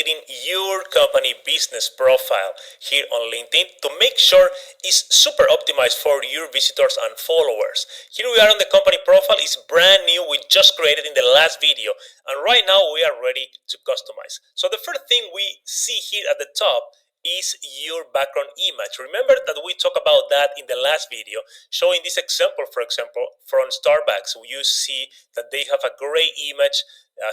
your company business profile here on LinkedIn to make sure it's super optimized for your visitors and followers. Here we are on the company profile. It's brand new. We just created in the last video, and right now we are ready to customize. So the first thing we see here at the top is your background image. Remember that we talked about that in the last video, showing this example. For example, from Starbucks, you see that they have a great image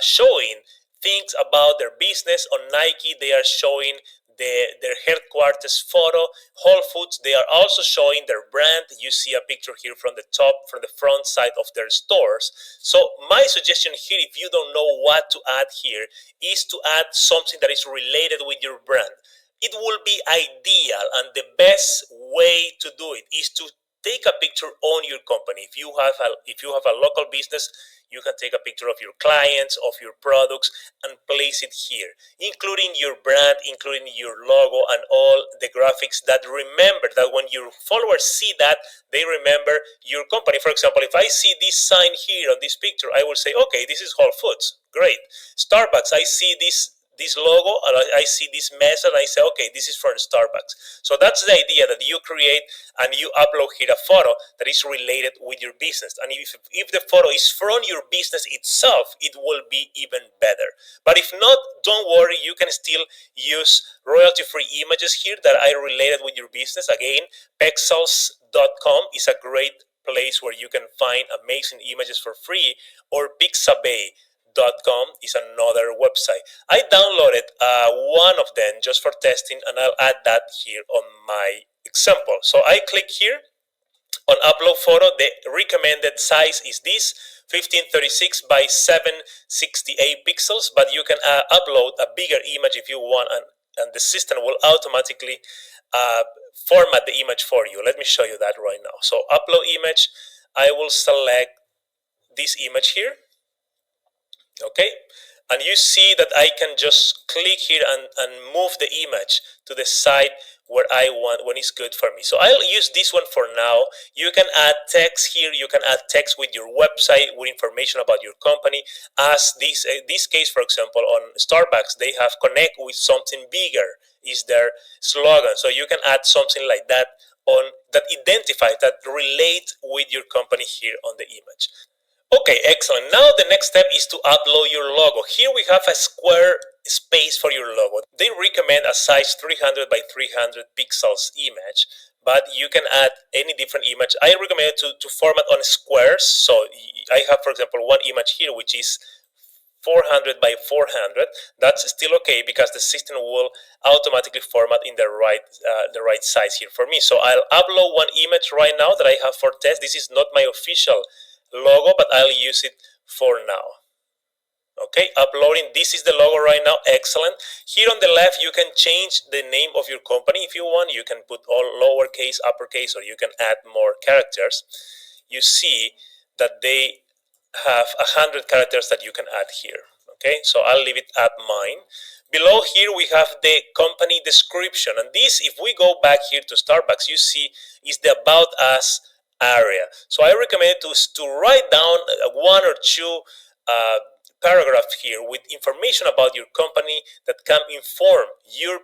showing things about their business. On Nike, they are showing their headquarters photo. Whole Foods, they are also showing their brand. You see a picture here from the top, from the front side of their stores. So my suggestion here, if you don't know what to add here, is to add something that is related with your brand. It will be ideal, and the best way to do it is to take a picture on your company. If you have a local business, you can take a picture of your clients, of your products, and place it here, including your brand, including your logo, and all the graphics that remember that when your followers see that, they remember your company. For example, if I see this sign here on this picture, I will say, okay, this is Whole Foods. Great. Starbucks, I see this logo, and I see this message, and I say, okay, this is from Starbucks. So that's the idea, that you create and you upload here a photo that is related with your business. And if the photo is from your business itself, it will be even better. But if not, don't worry, you can still use royalty-free images here that are related with your business. Again, pexels.com is a great place where you can find amazing images for free, or pixabay.com is another website. I downloaded one of them just for testing, and I'll add that here on my example. So I click here on upload photo. The recommended size is this, 1536 by 768 pixels, but you can upload a bigger image if you want, and the system will automatically format the image for you. Let me show you that right now. So upload image, I will select this image here. Okay, and you see that I can just click here and move the image to the side where I want, when it's good for me. So I'll use this one for now. You can add text here. You can add text with your website, with information about your company. As this case, for example, on Starbucks, they have connect with something bigger is their slogan. So you can add something like that on that identifies, that relate with your company here on the image. Okay, excellent. Now the next step is to upload your logo. Here we have a square space for your logo. They recommend a size 300 by 300 pixels image, but you can add any different image. I recommend to format on squares. So I have, for example, one image here which is 400 by 400. That's still okay because the system will automatically format in the right size here for me. So I'll upload one image right now that I have for test. This is not my official logo, but I'll use it for now. Okay, uploading. This is the logo right now. Excellent. Here on the left, you can change the name of your company if you want. You can put all lowercase, uppercase, or you can add more characters. You see that they have 100 characters that you can add here. Okay, so I'll leave it at mine. Below here we have the company description, and this, if we go back here to Starbucks, you see is the About Us area. So I recommend to write down one or two paragraphs here with information about your company that can inform your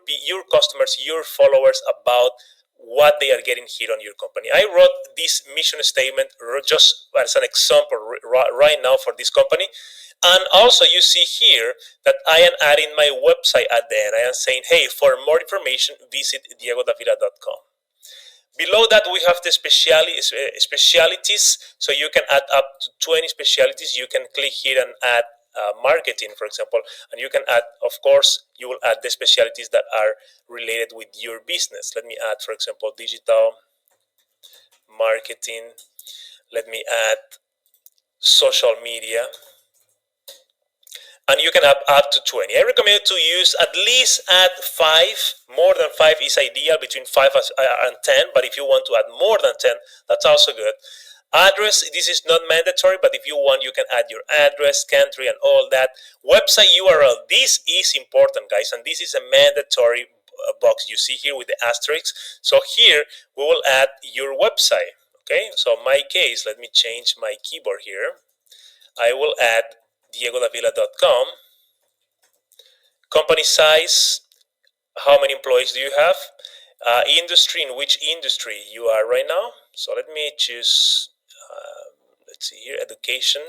customers, your followers, about what they are getting here on your company. I wrote this mission statement just as an example right now for this company. And also you see here that I am adding my website at the end. I am saying, hey, for more information, visit diegodavila.com. Below that, we have the specialities. So you can add up to 20 specialties. You can click here and add marketing, for example, and you can add, of course, you will add the specialties that are related with your business. Let me add, for example, digital marketing. Let me add social media. And you can add up to 20. I recommend to use at least add 5. More than 5 is ideal, between 5 and 10. But if you want to add more than 10, that's also good. Address, this is not mandatory, but if you want, you can add your address, country, and all that. Website URL, this is important, guys, and this is a mandatory box you see here with the asterisk. So here we will add your website. Okay, so in my case, let me change my keyboard here. I will add diegodavila.com, company size, how many employees do you have, industry, in which industry you are right now. So let me choose, let's see here, education.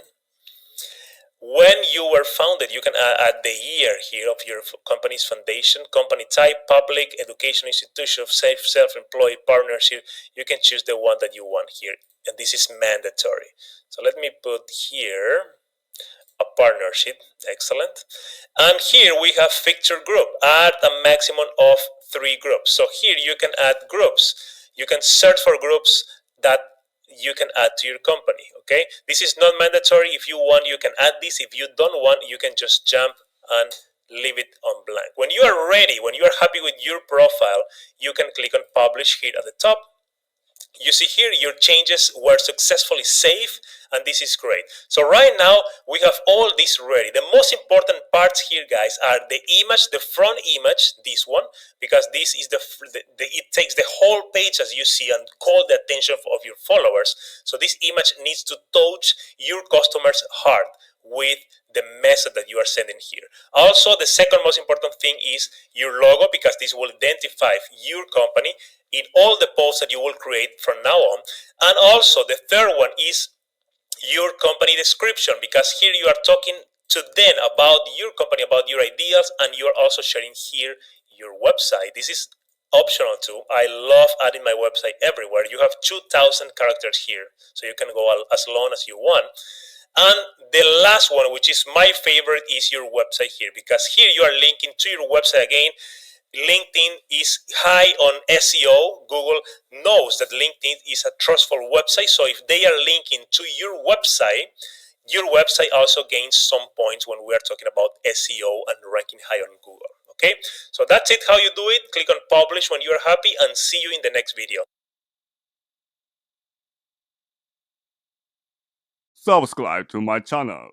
When you were founded, you can add the year here of your company's foundation, company type, public, education institution, self-employed, partnership. You can choose the one that you want here, and this is mandatory. So let me put here a partnership. Excellent. And here we have feature group. Add a maximum of 3 groups. So here you can add groups. You can search for groups that you can add to your company. Okay, this is not mandatory. If you want, you can add this. If you don't want, you can just jump and leave it on blank. When you are ready, when you are happy with your profile, you can click on publish here at the top. You see here your changes were successfully saved, and this is great. So right now we have all this ready. The most important parts here, guys, are the image, the front image, this one, because this is it takes the whole page as you see and call the attention of your followers. So this image needs to touch your customer's heart with the message that you are sending here. Also, the second most important thing is your logo, because this will identify your company in all the posts that you will create from now on. And also the third one is your company description, because here you are talking to them about your company, about your ideas, and you are also sharing here your website. This is optional too. I love adding my website everywhere. You have 2,000 characters here, so you can go as long as you want. And the last one, which is my favorite, is your website here, because here you are linking to your website again. LinkedIn is high on SEO. Google knows that LinkedIn is a trustful website. So if they are linking to your website also gains some points when we are talking about SEO and ranking high on Google. Okay, so that's it, how you do it. Click on publish when you are happy, and see you in the next video. Subscribe to my channel.